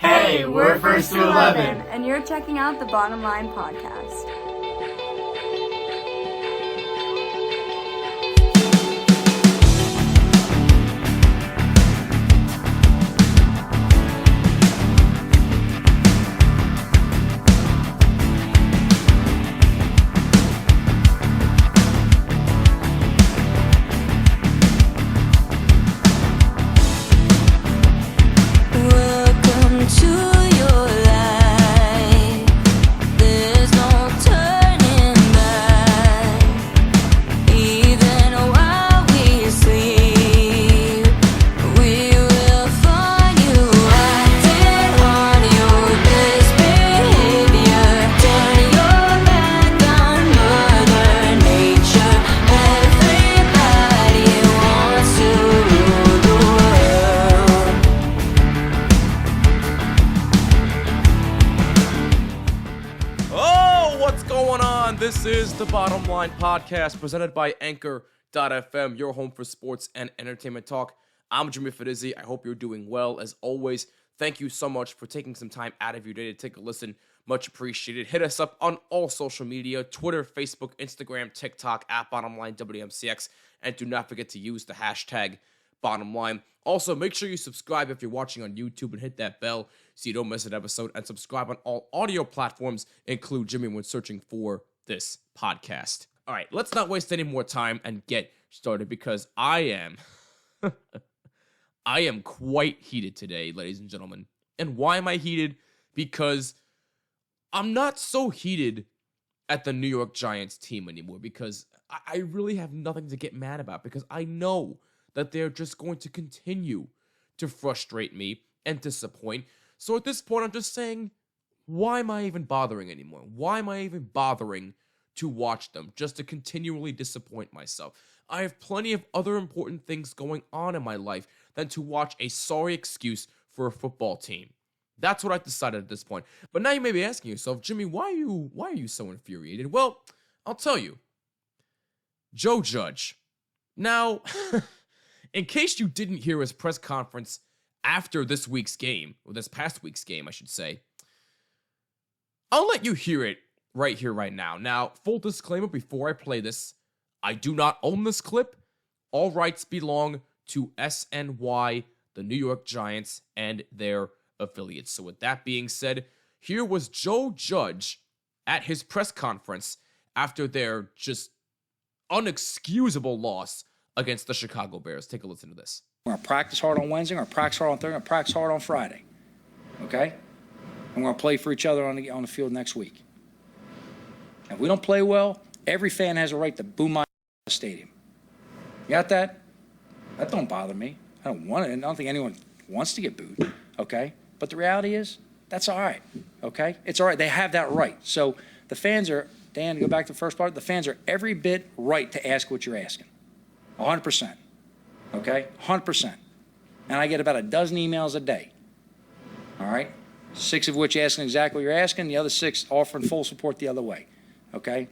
Hey, we're First to 11. And you're checking out the Bottom Line Podcast. This is the Bottom Line Podcast presented by Anchor.fm, your home for sports and entertainment talk. I'm Jimmy Fedizzi. I hope you're doing well. As always, thank you so much for taking some time out of your day to take a listen. Much appreciated. Hit us up on all social media, Twitter, Facebook, Instagram, TikTok, at BottomLine WMCX, and do not forget to use the hashtag BottomLine. Also, make sure you subscribe if you're watching on YouTube and hit that bell so you don't miss an episode, and subscribe on all audio platforms, include Jimmy when searching for this podcast. All right, let's not waste any more time and get started because I am quite heated today, ladies and gentlemen. And why am I heated? Because I'm not so heated at the New York Giants team anymore, because I really have nothing to get mad about, because I know that they're just going to continue to frustrate me and disappoint. So at this point, I'm just saying, why am I even bothering anymore? Why am I even bothering to watch them just to continually disappoint myself? I have plenty of other important things going on in my life than to watch a sorry excuse for a football team. That's what I've decided at this point. But now you may be asking yourself, Jimmy, why are you so infuriated? Well, I'll tell you. Joe Judge. Now, in case you didn't hear his press conference after this week's game, or this past week's game, I should say, I'll let you hear it right here, right now. Now, full disclaimer before I play this, I do not own this clip. All rights belong to SNY, the New York Giants, and their affiliates. So with that being said, here was Joe Judge at his press conference after their just unexcusable loss against the Chicago Bears. Take a listen to this. We're going to practice hard on Wednesday, we're going to practice hard on Thursday, we're going to practice hard on Friday. Okay? And we're going to play for each other on the field next week. If we don't play well, every fan has a right to boo my stadium. You got that? That don't bother me. I don't want it. I don't think anyone wants to get booed. Okay? But the reality is, that's all right. Okay? It's all right. They have that right. So the fans are, Dan, to go back to the first part, the fans are every bit right to ask what you're asking. 100%. Okay? 100%. And I get about a dozen emails a day. All right? 6 of which asking exactly what you're asking, the other 6 offering full support the other way. Okay?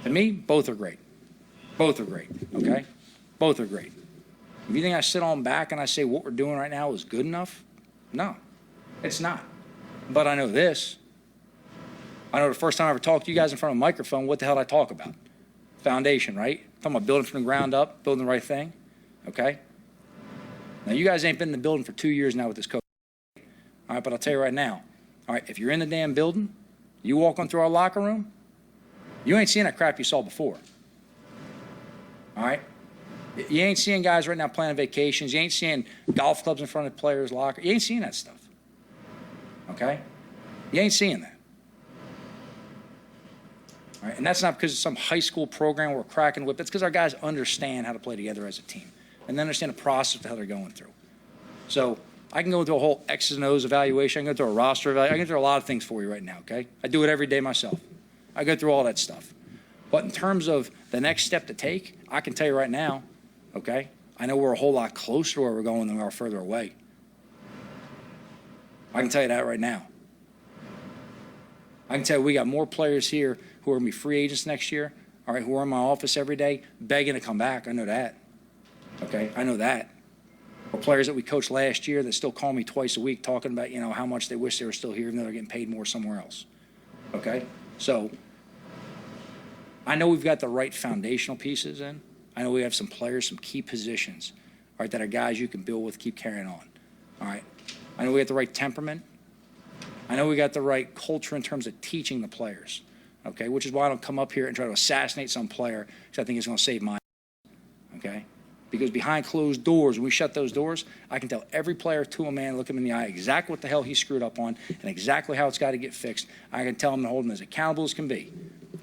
To me, both are great. Both are great. Okay? Both are great. If you think I sit on back and I say what we're doing right now is good enough, no, it's not. But I know this. I know the first time I ever talked to you guys in front of a microphone, what the hell did I talk about? Foundation, right? Talking about building from the ground up, building the right thing. Okay? Now, you guys ain't been in the building for 2 years now with this coach. All right, but I'll tell you right now, all right, if you're in the damn building, you walk on through our locker room, you ain't seeing that crap you saw before. All right? You ain't seeing guys right now planning vacations. You ain't seeing golf clubs in front of players' locker. You ain't seeing that stuff. Okay? You ain't seeing that. All right? And that's not because it's some high school program where we're cracking whip. That's because our guys understand how to play together as a team and they understand the process of how they're going through. So I can go through a whole X's and O's evaluation. I can go through a roster evaluation. I can go through a lot of things for you right now, okay? I do it every day myself. I go through all that stuff. But in terms of the next step to take, I can tell you right now, okay, I know we're a whole lot closer to where we're going than we are further away. I can tell you that right now. I can tell you we got more players here who are going to be free agents next year, all right, who are in my office every day begging to come back. I know that. Okay, I know that. Or players that we coached last year that still call me twice a week talking about, how much they wish they were still here even though they're getting paid more somewhere else. Okay? So I know we've got the right foundational pieces in. I know we have some players, some key positions, all right, that are guys you can build with, keep carrying on. All right? I know we got the right temperament. I know we got the right culture in terms of teaching the players, okay, which is why I don't come up here and try to assassinate some player because I think it's going to save my okay? Because behind closed doors, when we shut those doors, I can tell every player to a man, look him in the eye, exactly what the hell he screwed up on and exactly how it's got to get fixed. I can tell him and hold him as accountable as can be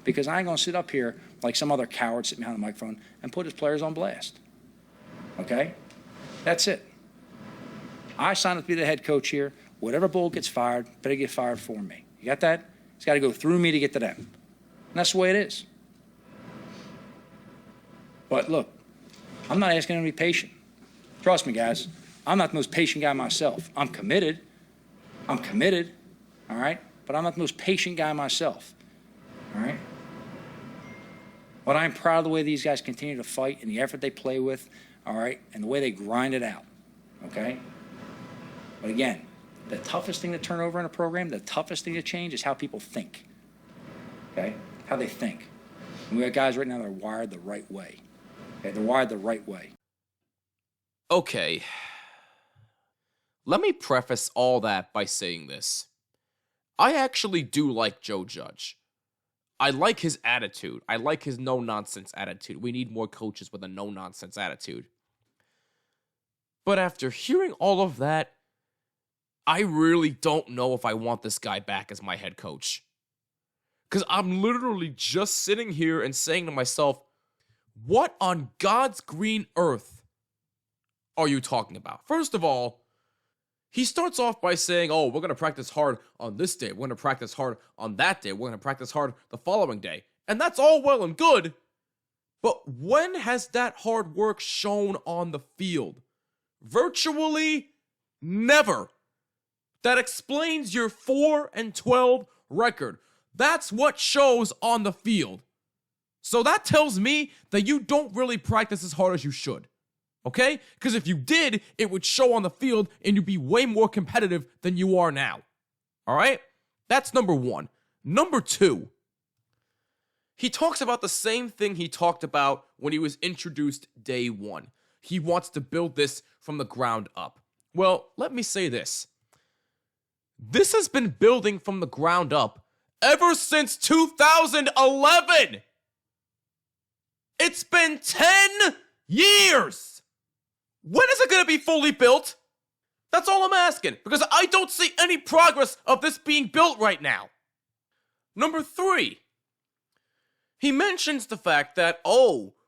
because I ain't going to sit up here like some other coward sitting behind the microphone and put his players on blast, okay? That's it. I signed up to be the head coach here. Whatever bull gets fired, better get fired for me. You got that? It's got to go through me to get to them. And that's the way it is. But look, I'm not asking them to be patient. Trust me, guys. I'm not the most patient guy myself. I'm committed, all right? But I'm not the most patient guy myself, all right? But I'm proud of the way these guys continue to fight and the effort they play with, all right, and the way they grind it out, okay? But again, the toughest thing to turn over in a program, the toughest thing to change is how people think, okay? How they think. And we got guys right now that are wired the right way. Okay, they're wired the right way. Okay. Let me preface all that by saying this. I actually do like Joe Judge. I like his attitude. I like his no-nonsense attitude. We need more coaches with a no-nonsense attitude. But after hearing all of that, I really don't know if I want this guy back as my head coach. Because I'm literally just sitting here and saying to myself, what on God's green earth are you talking about? First of all, he starts off by saying, oh, we're going to practice hard on this day. We're going to practice hard on that day. We're going to practice hard the following day. And that's all well and good. But when has that hard work shown on the field? Virtually never. That explains your 4-12 record. That's what shows on the field. So that tells me that you don't really practice as hard as you should. Okay? Because if you did, it would show on the field and you'd be way more competitive than you are now. All right? That's number one. Number two, he talks about the same thing he talked about when he was introduced day one. He wants to build this from the ground up. Well, let me say this. This has been building from the ground up ever since 2011. It's been 10 years. When is it going to be fully built? That's all I'm asking, because I don't see any progress of this being built right now. Number three, he mentions the fact that,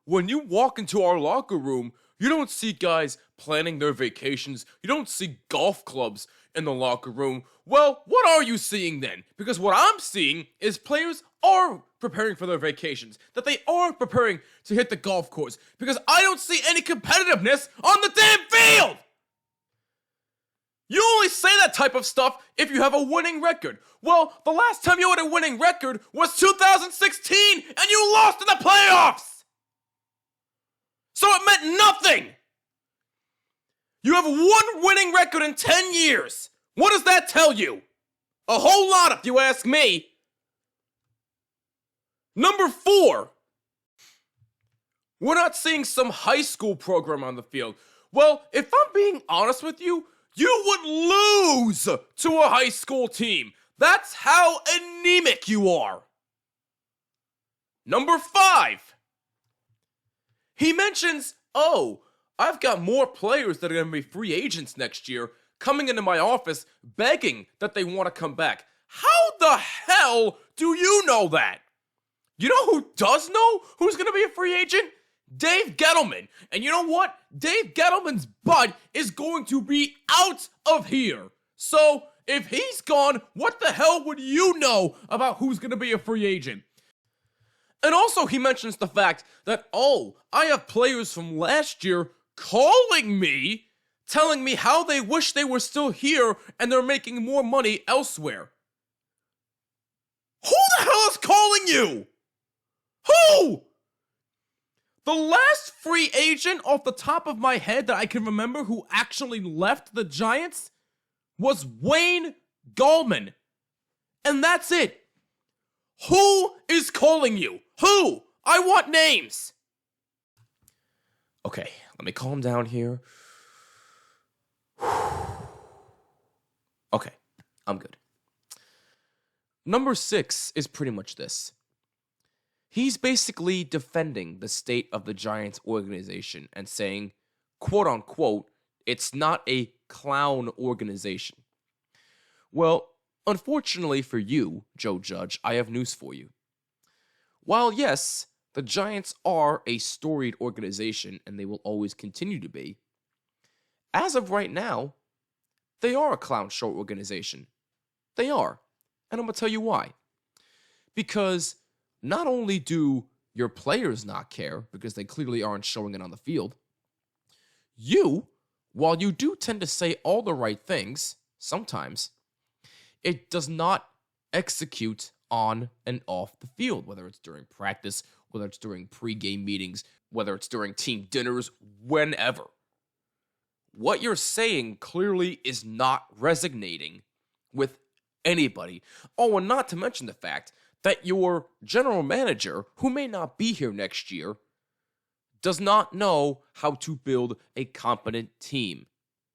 when you walk into our locker room, you don't see guys planning their vacations. You don't see golf clubs in the locker room. Well, what are you seeing then? Because what I'm seeing is players are preparing for their vacations, that they are preparing to hit the golf course, because I don't see any competitiveness on the damn field! You only say that type of stuff if you have a winning record. Well, the last time you had a winning record was 2016, and you lost in the playoffs! So it meant nothing! You have one winning record in 10 years. What does that tell you? A whole lot, if you ask me. Number four, we're not seeing some high school program on the field. Well, if I'm being honest with you, you would lose to a high school team. That's how anemic you are. Number five, he mentions, I've got more players that are going to be free agents next year coming into my office begging that they want to come back. How the hell do you know that? You know who does know who's going to be a free agent? Dave Gettleman. And you know what? Dave Gettleman's butt is going to be out of here. So if he's gone, what the hell would you know about who's going to be a free agent? And also he mentions the fact that, I have players from last year calling me, telling me how they wish they were still here and they're making more money elsewhere. Who the hell is calling you? Who? The The last free agent off the top of my head that I can remember who actually left the Giants was Wayne Gallman. And that's it. Who is calling you? Who? I want names. Okay, let me calm down here. Okay, I'm good. Number 6 is pretty much this. He's basically defending the state of the Giants organization and saying, quote unquote, it's not a clown organization. Well, unfortunately for you, Joe Judge, I have news for you. While yes, the Giants are a storied organization and they will always continue to be, as of right now, they are a clown show organization. They are. And I'm going to tell you why. Because not only do your players not care, because they clearly aren't showing it on the field, you, while you do tend to say all the right things, sometimes, it does not execute on and off the field, whether it's during practice, whether it's during pregame meetings, whether it's during team dinners, whenever. What you're saying clearly is not resonating with anybody. Oh, and not to mention the fact that your general manager, who may not be here next year, does not know how to build a competent team,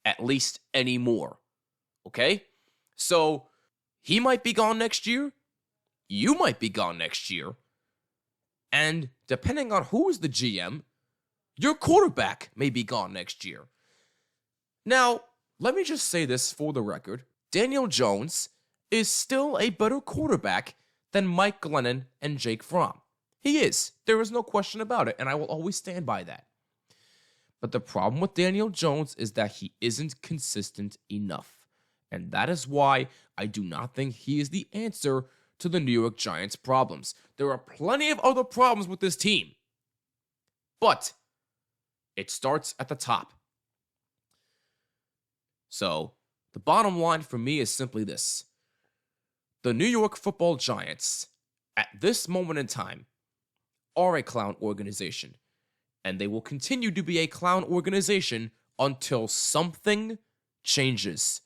at least anymore. Okay? So, he might be gone next year. You might be gone next year. And depending on who is the GM, your quarterback may be gone next year. Now, let me just say this for the record. Daniel Jones is still a better quarterback than Mike Glennon and Jake Fromm. He is. There is no question about it, and I will always stand by that. But the problem with Daniel Jones is that he isn't consistent enough. And that is why I do not think he is the answer to the New York Giants' problems. There are plenty of other problems with this team. But it starts at the top. So, the bottom line for me is simply this. The New York Football Giants, at this moment in time, are a clown organization. And they will continue to be a clown organization until something changes.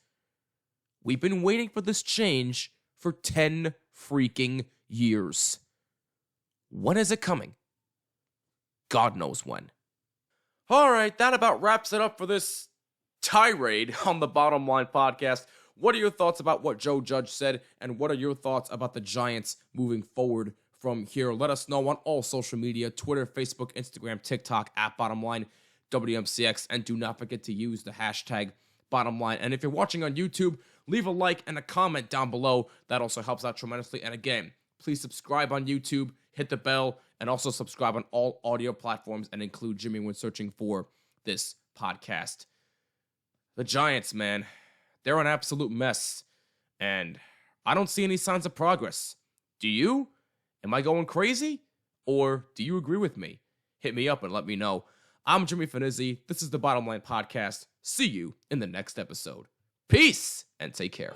We've been waiting for this change for 10 freaking years. When is it coming? God knows when. All right, that about wraps it up for this tirade on the Bottom Line podcast. What are your thoughts about what Joe Judge said, and what are your thoughts about the Giants moving forward from here? Let us know on all social media, Twitter, Facebook, Instagram, TikTok, at BottomLine, WMCX, and do not forget to use the hashtag BottomLine. And if you're watching on YouTube, leave a like and a comment down below. That also helps out tremendously. And again, please subscribe on YouTube, hit the bell, and also subscribe on all audio platforms and include Jimmy when searching for this podcast. The Giants, man, they're an absolute mess, and I don't see any signs of progress. Do you? Am I going crazy? Or do you agree with me? Hit me up and let me know. I'm Jimmy Finizzi. This is the Bottom Line Podcast. See you in the next episode. Peace, and take care.